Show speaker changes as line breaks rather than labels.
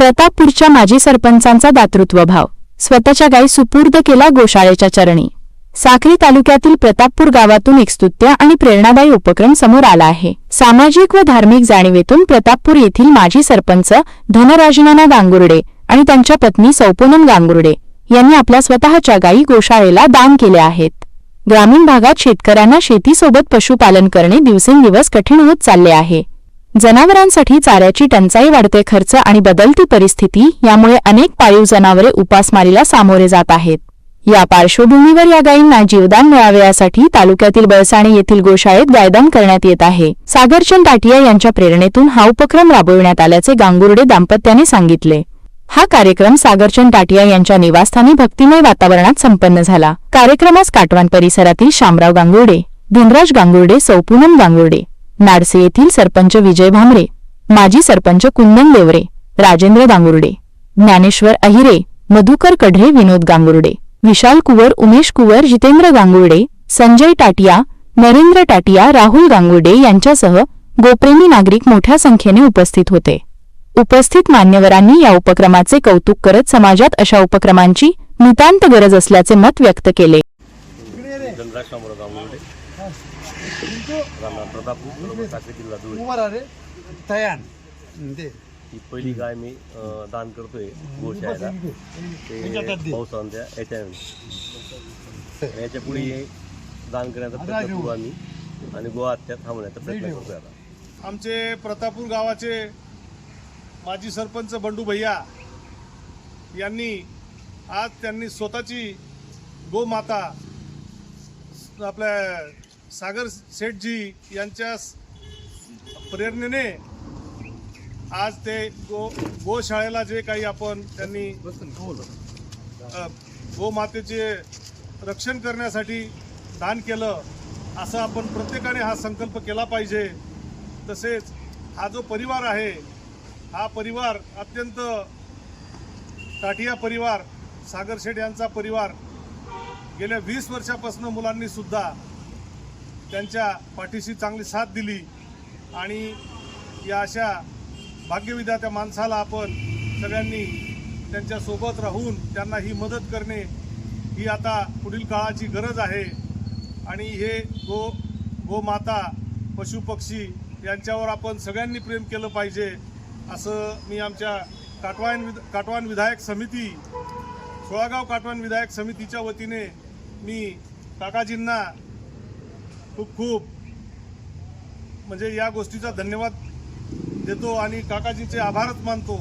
प्रतापपूरच्या माजी सरपंचांचा दातृत्व भाव, स्वतःच्या गायी सुपूर्द केला गोशाळेच्या चरणी। साक्री तालुक्यातील प्रतापपूर गावातून एक स्तुत्य आणि प्रेरणादायी उपक्रम समोर आला आहे। सामाजिक व धार्मिक जाणीवेतून प्रतापपूर येथील माजी सरपंच धनराजनाना गांगुर्डे आणि त्यांच्या पत्नी सौपूनम गांगुर्डे यांनी आपल्या स्वतःच्या गायी गोशाळेला दान केल्या आहेत। ग्रामीण भागात शेतकऱ्यांना शेतीसोबत पशुपालन करणे दिवसेंदिवस कठीण होत चालले आहे। जनावरांसाठी चाऱ्याची टंचाई, वाढते खर्च आणि बदलती परिस्थिती यामुळे अनेक पाळीव जनावरे उपासमारीला सामोरे जात आहेत। या पार्श्वभूमीवर या गायींना जीवदान मिळावे यासाठी तालुक्यातील बळसाणे येथील गोशाळेत गायदान करण्यात येत आहे। सागरचंद टाटिया यांच्या प्रेरणेतून हा उपक्रम राबविण्यात आल्याचे गांगुर्डे दाम्पत्याने सांगितले। हा कार्यक्रम सागरचंद टाटिया यांच्या निवासस्थानी भक्तिमय वातावरणात संपन्न झाला। कार्यक्रमास काटवान परिसरातील शामराव गांगुर्डे, धनराज गांगुर्डे, सौपूनम गांगुर्डे, नाडसे येथील सरपंच विजय भामरे, माजी सरपंच कुंदन देवरे, राजेंद्र गांगुर्डे, ज्ञानेश्वर अहिरे, मधुकर कढरे, विनोद गांगुर्डे, विशाल कुवर, उमेश कुवर, जितेंद्र गांगुर्डे, संजय टाटिया, नरेंद्र टाटिया, राहुल गांगुर्डे यांच्यासह गोप्रेमी नागरिक मोठ्या संख्येने उपस्थित होते। उपस्थित मान्यवरांनी या उपक्रमाचे कौतुक करत समाजात अशा उपक्रमांची नितांत गरज असल्याचे मत व्यक्त केले।
ही पहिली गाय मी दान करतोय गोशाळेला, ते पावसांच्या याच्या पुढे दान करण्याचा प्रयत्न करू आम्ही आणि गोहत्या थांबवण्याचा प्रयत्न करतोय। आता
आमचे प्रतापपूर गावाचे माजी सरपंच बंडू भैया यांनी आज त्यांनी स्वतःची गोमाता आपल्या सागर सेठजी यांच्या प्रेरणेने आज ते गोशाळेला जे काही आपण त्यांनी गोमातेचे रक्षण करण्यासाठी दान केलं, असं आपण प्रत्येकाने हा संकल्प केला पाहिजे। तसेच हा जो परिवार आहे, हा परिवार अत्यंत टाटिया परिवार, सागर शेठ यांचा परिवार गेल्या 20 वर्षापासून मुलांनी सुद्धा त्यांच्या पाठीशी चांगली साथ दिली आणि या अशा भाग्यविधात्या माणसाला आपण सगळ्यांनी त्यांच्या सोबत राहून त्यांना ही मदत करणे ही आता पुढील काळाची गरज आहे। आणि हे गोमाता, पशुपक्षी यांच्यावर आपण सगळ्यांनी प्रेम केलं पाहिजे, असं मी आमच्या काटवान विधायक समिती, सोळागाव काटवान विधायक समितीच्या वतीने मी काकाजींना खूप खूप म्हणजे या गोष्टीचा धन्यवाद देतो आणि काकाजींचे आभारच मानतो।